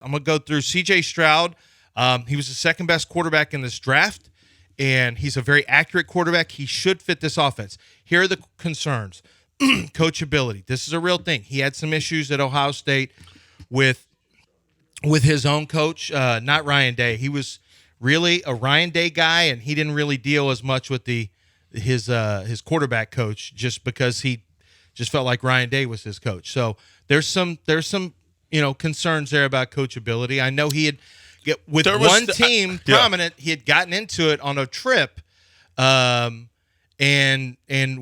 I'm going to go through C.J. Stroud. He was the second best quarterback in this draft, and he's a very accurate quarterback. He should fit this offense. Here are the concerns. Coachability. This is a real thing. He had some issues at Ohio State with his own coach, not Ryan Day. He was really a Ryan Day guy, and he didn't really deal as much with his quarterback coach just because he just felt like Ryan Day was his coach. So there's some concerns there about coachability. I know he had prominent. He had gotten into it on a trip, and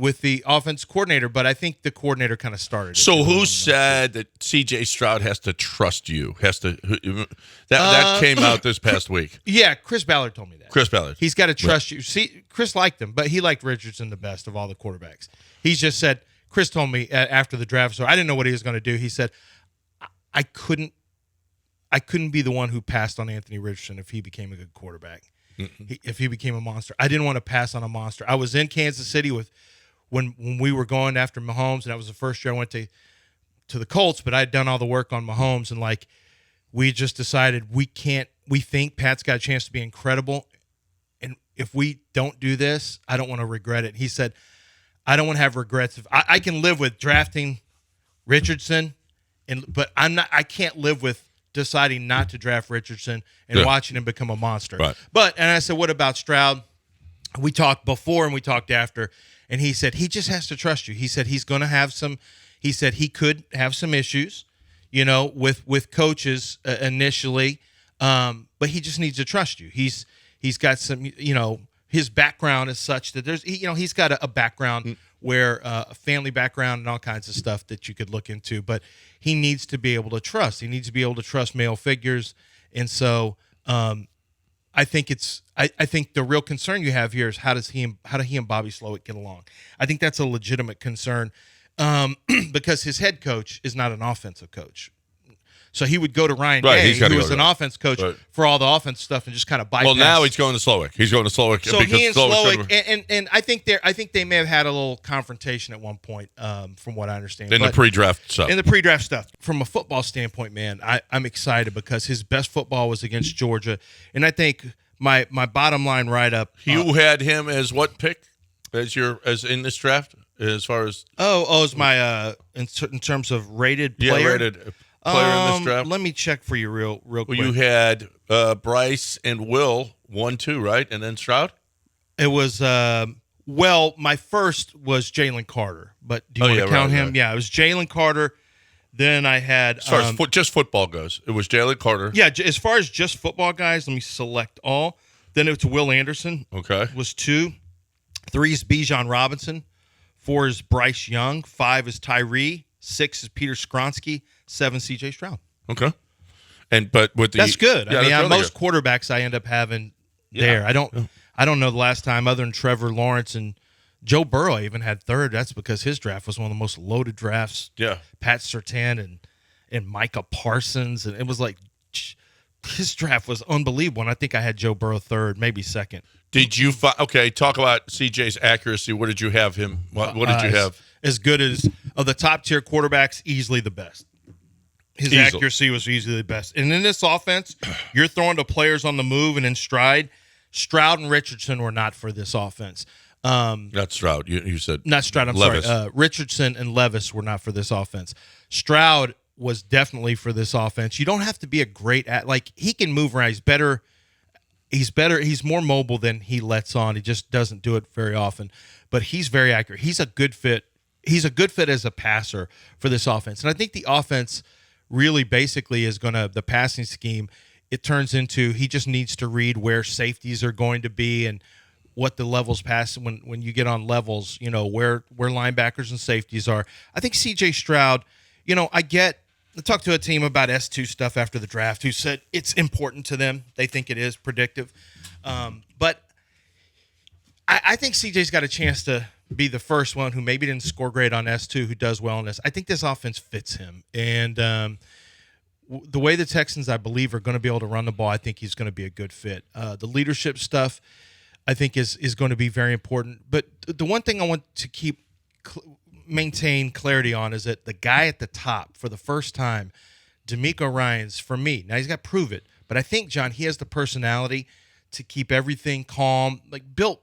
with the offense coordinator, but I think the coordinator kind of started it. So who said that C.J. Stroud has to trust you? That came out this past week. Yeah, Chris Ballard told me that. Chris Ballard. He's got to trust you. See, Chris liked him, but he liked Richardson the best of all the quarterbacks. He's just said, Chris told me after the draft, so I didn't know what he was going to do. He said, I couldn't be the one who passed on Anthony Richardson if he became a good quarterback. If he became a monster. I didn't want to pass on a monster. I was in Kansas City when we were going after Mahomes, and that was the first year I went to the Colts, but I had done all the work on Mahomes, and we just decided we think Pat's got a chance to be incredible, and if we don't do this, I don't want to regret it. He said, I don't want to have regrets. I can live with drafting Richardson, but I can't live with deciding not to draft Richardson and watching him become a monster. Right. And I said, what about Stroud? We talked before and we talked after, and he said he just has to trust you. He said he's going to have some. He said he could have some issues, with coaches initially, but he just needs to trust you. He's got some, his background is such that he's got a background where a family background and all kinds of stuff that you could look into, but he needs to be able to trust. He needs to be able to trust male figures. And so I think the real concern you have here is how do he and Bobby Slowick get along? I think that's a legitimate concern because his head coach is not an offensive coach. So he would go to Ryan Day, who was an offense coach for all the offense stuff, and just kind of bypass. Well, now he's going to Slowick. So he and Slowick, and I think they may have had a little confrontation at one point, from what I understand. In the pre-draft stuff. From a football standpoint, man, I'm excited because his best football was against Georgia, and I think my bottom line write-up. You had him as what pick as in this draft as far as? As my in terms of rated player. Yeah, rated. Player in this draft? Let me check for you real quick. Well, you had Bryce and Will 1-2, right? And then Stroud? It was my first was Jalen Carter, but do you want to count him? Right. Yeah, it was Jalen Carter. Then I had as far as just football goes, it was Jalen Carter. Yeah, as far as just football guys, let me select all. Then it's Will Anderson. Okay. Was 2. 3 is Bijan Robinson. 4 is Bryce Young. 5 is Tyree. 6 is Peter Skronsky. 7 C.J. Stroud. Okay, but with that's good. Yeah, I mean, really most good. Quarterbacks I end up having there. I don't know the last time other than Trevor Lawrence and Joe Burrow even had 3rd. That's because his draft was one of the most loaded drafts. Yeah, Pat Surtain and Micah Parsons, and it was like his draft was unbelievable. And I think I had Joe Burrow 3rd, maybe 2nd. Did you talk about CJ's accuracy? What did you have him? What did you have? As good as of the top tier quarterbacks, easily the best. His accuracy was easily the best. And in this offense, you're throwing to players on the move and in stride. Stroud and Richardson were not for this offense. Not Stroud. You said not Stroud. I'm Levis. sorry. Richardson and Levis were not for this offense. Stroud was definitely for this offense. You don't have to be a great he can move around. He's better. He's more mobile than he lets on. He just doesn't do it very often. But he's very accurate. He's a good fit. He's a good fit as a passer for this offense. And I think the offense really basically is the passing scheme, it turns into he just needs to read where safeties are going to be and what the levels pass when you get on levels, where linebackers and safeties are. I think C.J. Stroud, I talked to a team about S2 stuff after the draft who said it's important to them. They think it is predictive. But I think C.J.'s got a chance to be the first one who maybe didn't score great on S2 who does well in this. I think this offense fits him. And the way the Texans, I believe, are going to be able to run the ball, I think he's going to be a good fit. The leadership stuff, I think, is going to be very important. But the one thing I want to maintain clarity on is that the guy at the top, for the first time, DeMeco Ryans, for me, now he's got to prove it, but I think, John, he has the personality to keep everything calm. Like Bill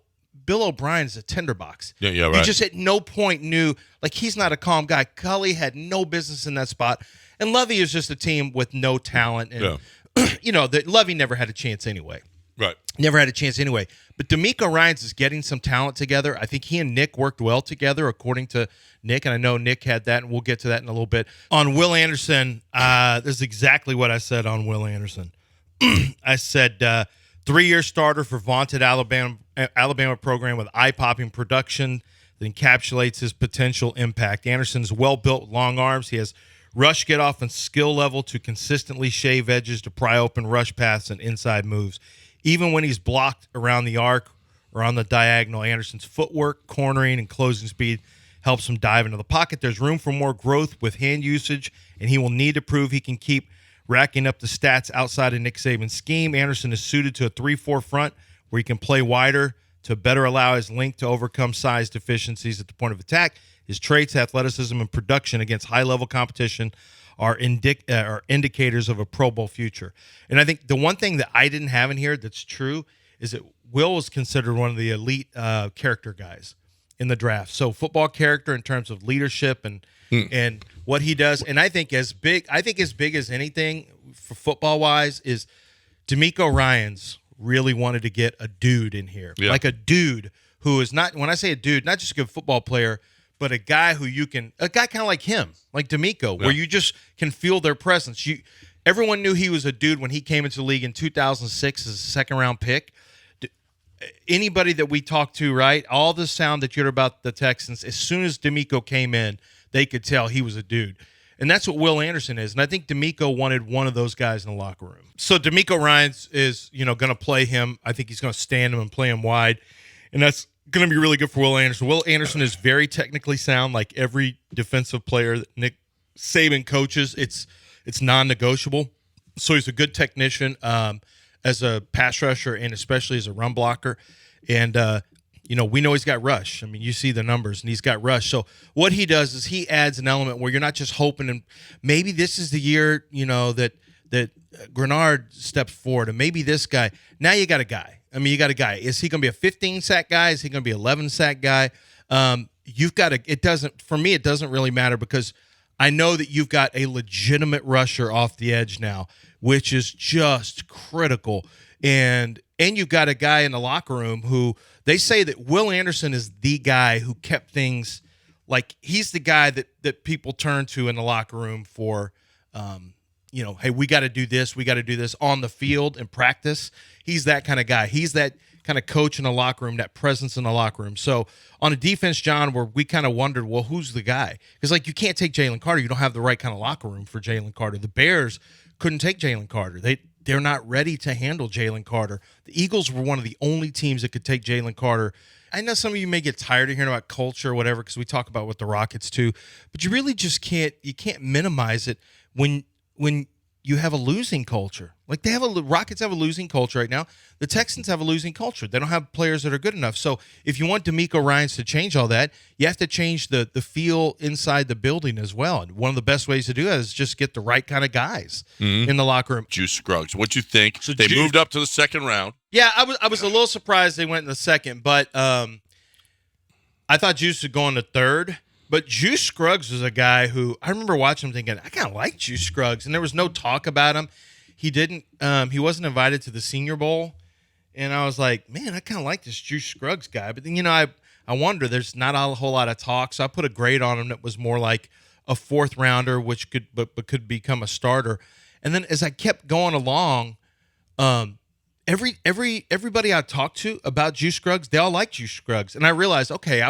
O'Brien's a tinderbox. Yeah, right. You just at no point knew, like, he's not a calm guy. Cully had no business in that spot. And Lovey is just a team with no talent. And, that Lovey never had a chance anyway. Right. Never had a chance anyway. But DeMeco Ryans is getting some talent together. I think he and Nick worked well together, according to Nick. And I know Nick had that, and we'll get to that in a little bit. On Will Anderson, this is exactly what I said on Will Anderson. I said 3-year starter for vaunted Alabama program with eye-popping production that encapsulates his potential impact. Anderson's well-built, long arms. He has rush get-off and skill level to consistently shave edges to pry open rush paths and inside moves. Even when he's blocked around the arc or on the diagonal, Anderson's footwork, cornering, and closing speed helps him dive into the pocket. There's room for more growth with hand usage, and he will need to prove he can keep racking up the stats outside of Nick Saban's scheme. Anderson is suited to a 3-4 front where he can play wider to better allow his length to overcome size deficiencies at the point of attack. His traits, athleticism, and production against high-level competition are indicators of a Pro Bowl future. And I think the one thing that I didn't have in here that's true is that Will was considered one of the elite character guys in the draft. So football character in terms of leadership and what he does. And I think as big as anything for football-wise is DeMeco Ryans really wanted to get a dude in here. Yeah. Like a dude who is not, when I say a dude, not just a good football player, but a guy kind of like him, like DeMeco, where you just can feel their presence. Everyone knew he was a dude when he came into the league in 2006 as a second-round pick. Anybody that we talked to, right, all the sound that you heard about the Texans, as soon as DeMeco came in, they could tell he was a dude. And that's what Will Anderson is. And I think DeMeco wanted one of those guys in the locker room. So DeMeco Ryans is, going to play him. I think he's going to stand him and play him wide. And that's going to be really good for Will Anderson. Will Anderson is very technically sound, like every defensive player that Nick Saban coaches. It's non-negotiable. So he's a good technician as a pass rusher and especially as a run blocker. And, we know he's got rush. I mean, you see the numbers, and he's got rush. So what he does is he adds an element where you're not just hoping, and maybe this is the year, that Grenard steps forward, and maybe this guy. Now you got a guy. I mean, you got a guy. Is he going to be a 15-sack guy? Is he going to be an 11-sack guy? You've got to – for me, it doesn't really matter because I know that you've got a legitimate rusher off the edge now, which is just critical. And you've got a guy in the locker room who they say that Will Anderson is the guy who kept things – like he's the guy that people turn to in the locker room for hey, we got to do this. We got to do this on the field in practice. He's that kind of guy. He's that kind of coach in the locker room, that presence in the locker room. So on a defense, John, where we kind of wondered, well, who's the guy? Because, you can't take Jalen Carter. You don't have the right kind of locker room for Jalen Carter. The Bears couldn't take Jalen Carter. They're not ready to handle Jalen Carter. The Eagles were one of the only teams that could take Jalen Carter. I know some of you may get tired of hearing about culture or whatever because we talk about with the Rockets too, but you really just can't minimize it when you have a losing culture. Like Rockets have a losing culture right now. The Texans have a losing culture. They don't have players that are good enough. So if you want DeMeco Ryans to change all that, you have to change the feel inside the building as well. And one of the best ways to do that is just get the right kind of guys in the locker room. Juice Scruggs, what you think? So they moved up to the second round. Yeah, I was a little surprised they went in the second, but I thought Juice would go in the third. But Juice Scruggs was a guy who I remember watching him thinking, I kind of like Juice Scruggs. And there was no talk about him. He wasn't invited to the Senior Bowl. And I was like, man, I kind of like this Juice Scruggs guy. But then, I wonder, there's not a whole lot of talk. So I put a grade on him that was more like a fourth rounder, which could become a starter. And then as I kept going along, everybody I talked to about Juice Scruggs, they all like Juice Scruggs. And I realized, okay,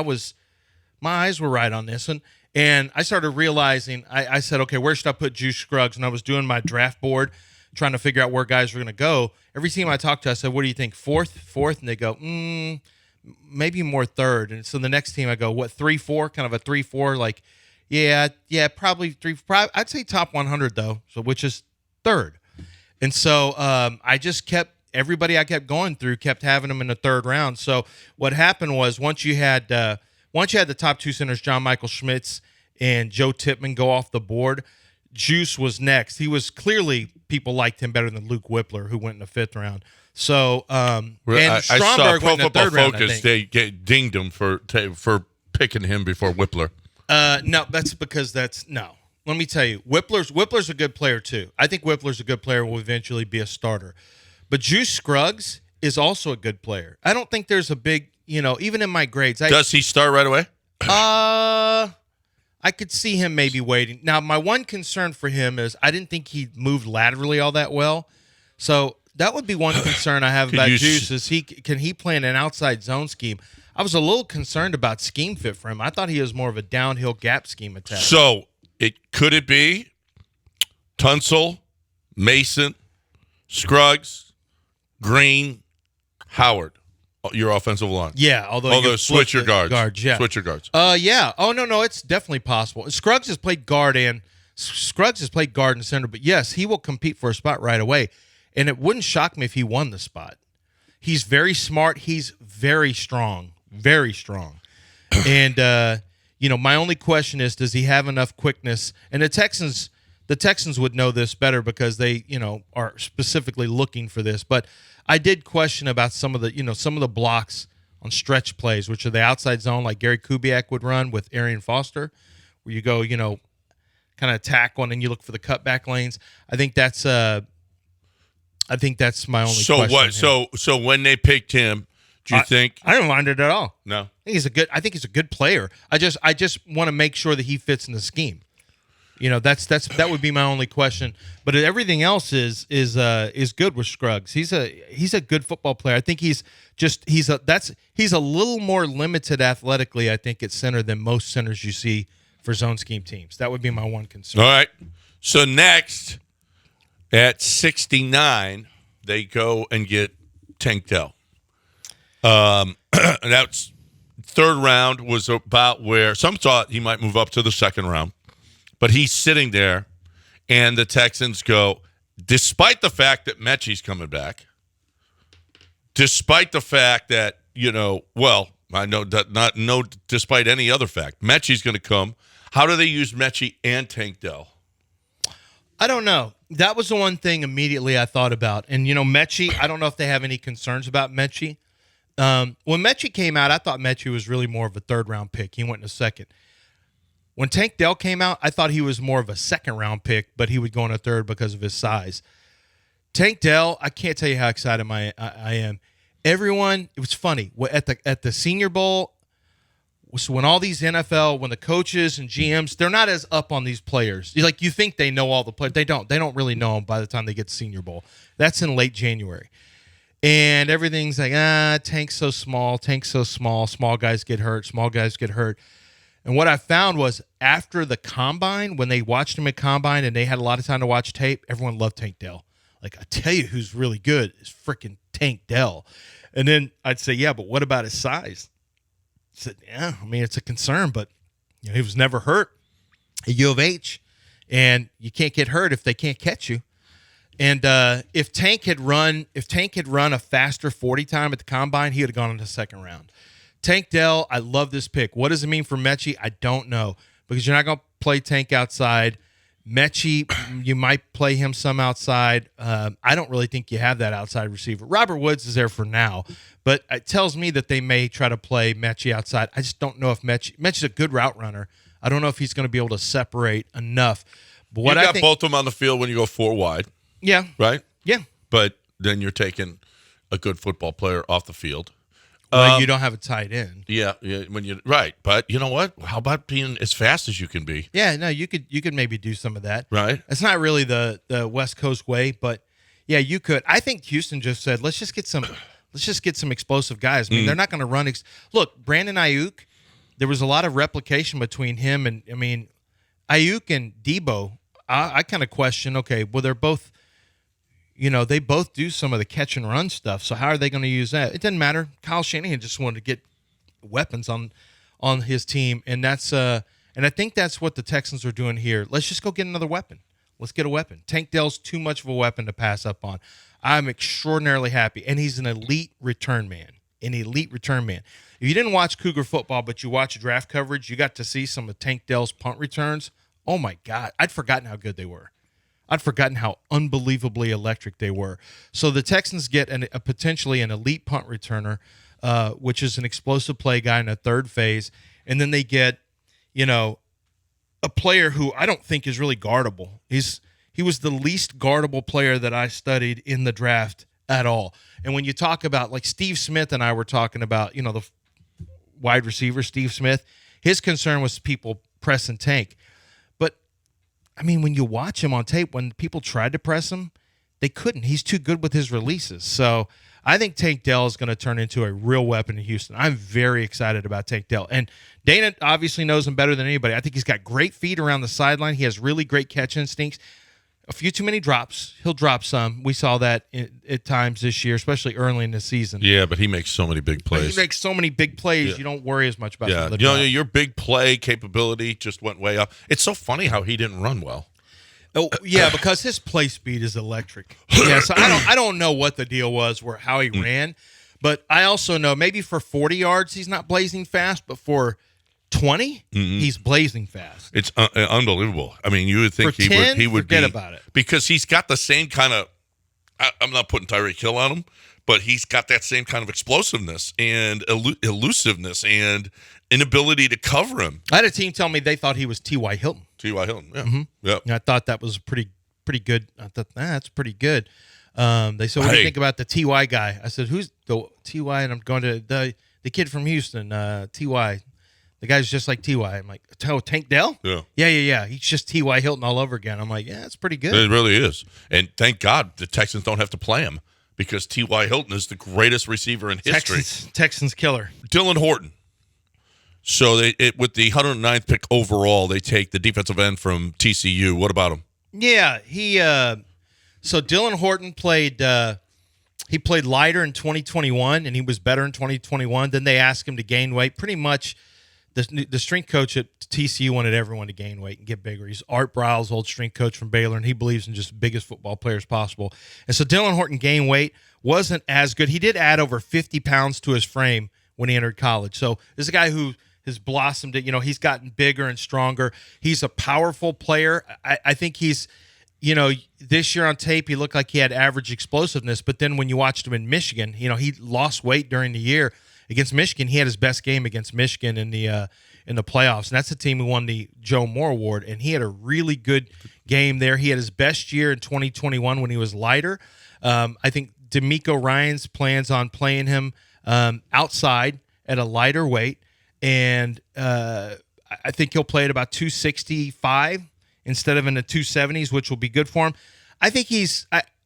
my eyes were right on this one. And I started realizing, I said, okay, where should I put Juice Scruggs? And I was doing my draft board, trying to figure out where guys were going to go. Every team I talked to, I said, what do you think, fourth? And they go, maybe more third. And so the next team, I go, what, 3-4? Kind of a 3-4, like, yeah, probably 3. I'd say top 100, though, so which is third. And so I just everybody I kept going through kept having them in the third round. So what happened was once you had the top two centers, John Michael Schmitz and Joe Tippmann, go off the board, Juice was next. He was clearly, people liked him better than Luke Whippler, who went in the 5th round. So, and I saw Stromberg Pro went in the Football 3rd round, I Focus. think. They dinged him for picking him before Whippler. No, that's because no. Let me tell you, Whippler's a good player too. I think Whippler's a good player, will eventually be a starter. But Juice Scruggs is also a good player. I don't think there's a big, even in my grades. Does he start right away? I could see him maybe waiting. Now, my one concern for him is I didn't think he moved laterally all that well. So that would be one concern I have about Juice is can he play in an outside zone scheme? I was a little concerned about scheme fit for him. I thought he was more of a downhill gap scheme attack. So could it be Tunsil, Mason, Scruggs, Green, Howard, your offensive line? Yeah, although switch your guards. Yeah. Switch your guards. Yeah. Oh, no, it's definitely possible. Scruggs has played guard and center, but yes, he will compete for a spot right away. And it wouldn't shock me if he won the spot. He's very smart. He's very strong. Very strong. And, my only question is, does he have enough quickness? And the Texans would know this better because they, are specifically looking for this. But I did question about some of the blocks on stretch plays, which are the outside zone, like Gary Kubiak would run with Arian Foster, where you go, kind of attack one and you look for the cutback lanes. I think that's my only question. So when they picked him, do you think I don't mind it at all? No. I think he's a good player. I just want to make sure that he fits in the scheme. That would be my only question. But everything else is good with Scruggs. He's a good football player. I think he's a little more limited athletically, I think, at center than most centers you see for zone scheme teams. That would be my one concern. All right. So next at 69, they go and get Tank Dell. That's 3rd round was about where some thought he might move up to the 2nd round. But he's sitting there, and the Texans go, despite the fact that Mechie's coming back, despite the fact that, I know that despite any other fact, Mechie's going to come. How do they use Mechie and Tank Dell? I don't know. That was the one thing immediately I thought about. And, Mechie, I don't know if they have any concerns about Mechie. When Mechie came out, I thought Mechie was really more of a 3rd round pick. He went in a 2nd. When Tank Dell came out, I thought he was more of a 2nd round pick, but he would go in a 3rd because of his size. Tank Dell, I can't tell you how excited I am. Everyone, it was funny at the Senior Bowl. So when all these when the coaches and GMs, they're not as up on these players. You think they know all the players. They don't. They don't really know them by the time they get to Senior Bowl. That's in late January. And everything's like, Tank's so small. Small guys get hurt. And what I found was after the combine, when they watched him at combine and they had a lot of time to watch tape, everyone loved Tank Dell. Like, I tell you who's really good is freaking Tank Dell. And then I'd say, yeah, but what about his size? I said, yeah, it's a concern, but he was never hurt at U of H. And you can't get hurt if they can't catch you. And if Tank had run a faster 40 time at the combine, he would have gone in the 2nd round. Tank Dell, I love this pick. What does it mean for Mechie? I don't know, because you're not going to play Tank outside. Mechie, you might play him some outside. I don't really think you have that outside receiver. Robert Woods is there for now, but it tells me that they may try to play Mechie outside. I just don't know if Mechie's a good route runner. I don't know if he's going to be able to separate enough. But you got both of them on the field when you go 4 wide. Yeah. Right? Yeah. But then you're taking a good football player off the field. Well, you don't have a tight end. Yeah, right. But you know what? How about being as fast as you can be? Yeah, no, you could maybe do some of that. Right. It's not really the West Coast way, but yeah, you could. I think Houston just said, let's just get some explosive guys. They're not going to run. Look, Brandon Ayuk, there was a lot of replication between him and Ayuk and Debo. I kind of question. Okay, well, they're both. They both do some of the catch and run stuff. So how are they going to use that? It doesn't matter. Kyle Shanahan just wanted to get weapons on his team, and that's and I think that's what the Texans are doing here. Let's just go get another weapon. Let's get a weapon. Tank Dell's too much of a weapon to pass up on. I'm extraordinarily happy, and he's an elite return man. If you didn't watch Cougar football, but you watch draft coverage, you got to see some of Tank Dell's punt returns. Oh my God, I'd forgotten how good they were. I'd forgotten how unbelievably electric they were. So the Texans get a potentially an elite punt returner, which is an explosive play guy in a third phase, and then they get, a player who I don't think is really guardable. He was the least guardable player that I studied in the draft at all. And when you talk about, like, Steve Smith and I were talking about, the wide receiver, Steve Smith, his concern was people pressing Tank. But, I mean, when you watch him on tape, when people tried to press him, they couldn't. He's too good with his releases. So I think Tank Dell is going to turn into a real weapon in Houston. I'm very excited about Tank Dell. And Dana obviously knows him better than anybody. I think he's got great feet around the sideline. He has really great catch instincts. A few too many drops. He'll drop some. We saw that at times this year, especially early in the season. Yeah, but he makes so many big plays. He makes so many big plays, Yeah. you don't worry as much about the Yeah, your big play capability just went way up. It's so funny how he didn't run well. Oh yeah, because his play speed is electric. Yeah, so I don't know what the deal was or how he ran, but I also know maybe for 40 yards he's not blazing fast, but for 20 he's blazing fast. It's unbelievable. I mean, you would think For 10, he would forget be, about it. because he's got the same kind of. I'm not putting Tyreek Hill on him, but he's got that same kind of explosiveness and elusiveness and inability to cover him. I had a team tell me they thought he was T.Y. Hilton. T.Y. Hilton, yeah, yeah. And I thought that was pretty good. I thought that's pretty good. They said, "What do you think about the T.Y. guy?" I said, "Who's the T.Y.?" And I'm going to the kid from Houston, T.Y. The guy's just like T.Y. I'm like, "Oh, Tank Dell?" Yeah. He's just T.Y. Hilton all over again. I'm like, yeah, that's pretty good. It really is. And thank God the Texans don't have to play him, because T.Y. Hilton is the greatest receiver in history. Texans killer. Dylan Horton. So with the 109th pick overall, they take the defensive end from TCU. What about him? Yeah, so Dylan Horton played he played lighter in 2021, and he was better in 2021. Then they asked him to gain weight. Pretty much the strength coach at TCU wanted everyone to gain weight and get bigger. He's Art Briles, old strength coach from Baylor, and he believes in just the biggest football players possible. And so Dylan Horton gained weight, wasn't as good. He did add over 50 pounds to his frame when he entered college. So this is a guy who has blossomed it. He's gotten bigger and stronger. He's a powerful player. I think he's, this year on tape, he looked like he had average explosiveness, but then when you watched him in Michigan, he lost weight during the year. Against Michigan, he had his best game against Michigan in the playoffs, and that's the team who won the Joe Moore Award, and he had a really good game there. He had his best year in 2021 when he was lighter. I think D'Amico Ryans plans on playing him outside at a lighter weight, and I think he'll play at about 265 instead of in the 270s, which will be good for him. I think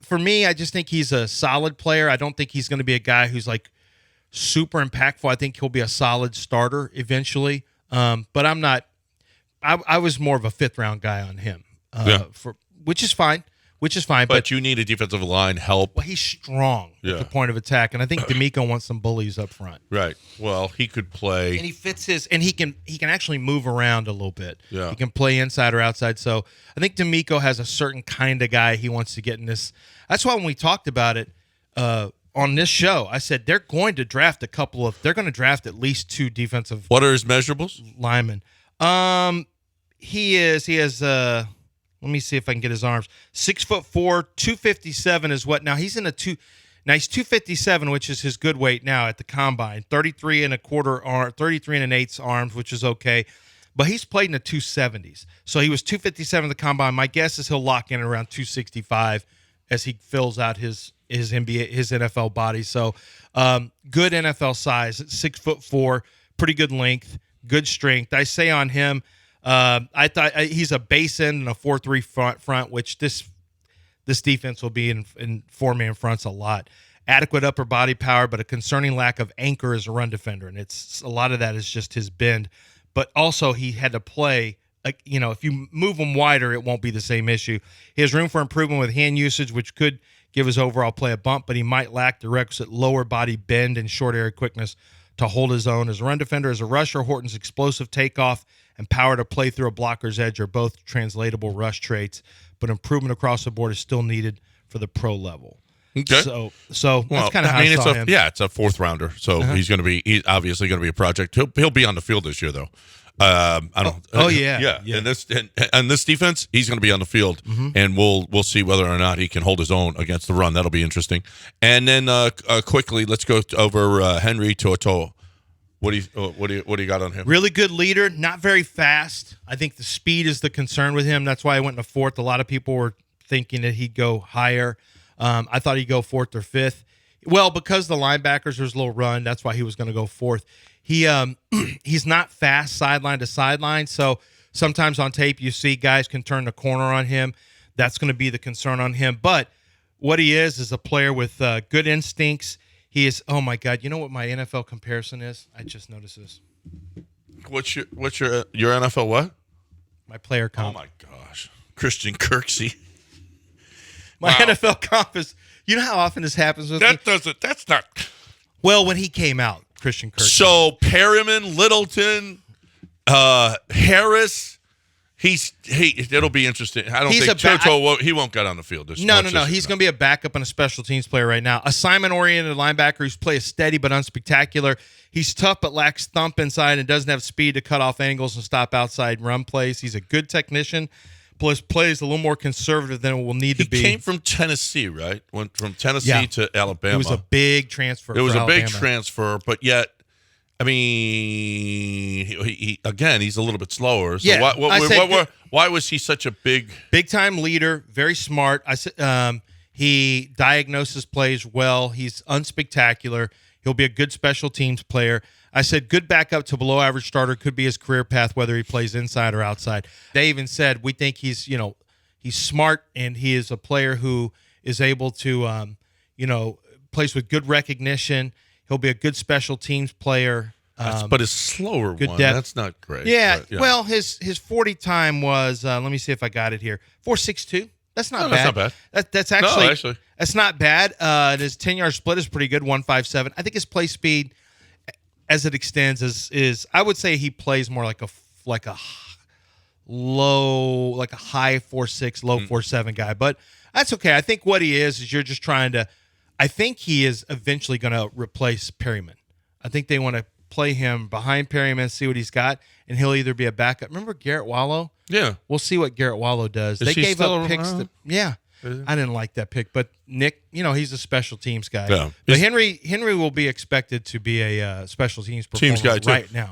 for me, I just think he's a solid player. I don't think he's going to be a guy who's like super impactful. I think he'll be a solid starter eventually. But I'm not. I was more of a fifth round guy on him. Which is fine. But you need a defensive line help. Well, he's strong at the point of attack, and I think D'Amico wants some bullies up front. Right. Well, he could play, and he fits and he can actually move around a little bit. Yeah. He can play inside or outside. So I think D'Amico has a certain kind of guy he wants to get in this. That's why when we talked about it on this show, I said they're going to draft they're going to draft at least 2 defensive. What are his measurables? Linemen. He has let me see if I can get his arms. 6'4", 257 is what. Now he's in a 257, which is his good weight now at the combine. 33 and 1/8 arms, which is okay. But he's played in the 270s. So he was 257 at the combine. My guess is he'll lock in around 265 as he fills out his NFL body. So good NFL size, 6'4", pretty good length, good strength. I say on him, I thought he's a base end and a 4-3 front, which this defense will be in 4-man fronts a lot. Adequate upper body power, but a concerning lack of anchor as a run defender, and it's a lot of that is just his bend. But also he had to play. If you move him wider, it won't be the same issue. He has room for improvement with hand usage, which could give his overall play a bump, but he might lack the requisite lower body bend and short area quickness to hold his own. As a run defender, as a rusher, Horton's explosive takeoff and power to play through a blocker's edge are both translatable rush traits, but improvement across the board is still needed for the pro level. Okay. So that's kind of how I saw him. Yeah, it's a 4th rounder, so he's obviously going to be a project. He'll be on the field this year, though. I don't. Yeah. And this defense, he's going to be on the field, and we'll see whether or not he can hold his own against the run. That'll be interesting. And then quickly, let's go over Henry To'oTo'o. What do you got on him? Really good leader, not very fast. I think the speed is the concern with him. That's why I went in the fourth. A lot of people were thinking that he'd go higher. I thought he'd go fourth or fifth. Well, because the linebackers, there's a little run. That's why he was going to go fourth. He's not fast sideline to sideline, so sometimes on tape you see guys can turn the corner on him. That's going to be the concern on him. But what he is a player with good instincts. He is. Oh my God! You know what my NFL comparison is? I just noticed this. What's your NFL what? My player comp. Oh my gosh, Christian Kirksey. My NFL comp is. You know how often this happens with me? That's not. Well, when he came out, Christian Kirksey. So Perryman, Littleton, Harris. It'll be interesting. I don't think To'oTo'o he won't get on the field. No. He's going to be a backup and a special teams player right now. Assignment-oriented linebacker who's plays steady but unspectacular. He's tough but lacks thump inside and doesn't have speed to cut off angles and stop outside run plays. He's a good technician, plus plays a little more conservative than it will need to be. He came from Tennessee, right? Went from Tennessee to Alabama. It was a big transfer. It was a Alabama. big transfer, but yet. I mean, he's a little bit slower. So why was he such a big time leader? Very smart. He diagnoses plays well. He's unspectacular. He'll be a good special teams player. I said good backup to below average starter could be his career path, whether he plays inside or outside. They even said we think he's smart and he is a player who is able to plays with good recognition. He'll be a good special teams player. But his slower one, depth. That's not great. Yeah. Well, his 40 time was, let me see if I got it here, 4.62. That's not bad. That's not bad. That's actually, that's not bad. His 10-yard split is pretty good, 1.57. I think his play speed, as it extends, is I would say he plays more like a low, like a high 4.6, low 4.7 guy. But that's okay. I think what he is you're just trying to. I think he is eventually going to replace Perryman. I think they want to play him behind Perryman, see what he's got, and he'll either be a backup. Remember Garrett Wallow? Yeah. We'll see what Garrett Wallow does. They gave up picks. I didn't like that pick, but Nick, he's a special teams guy. Yeah. But Henry will be expected to be a special teams performer guy too. right now.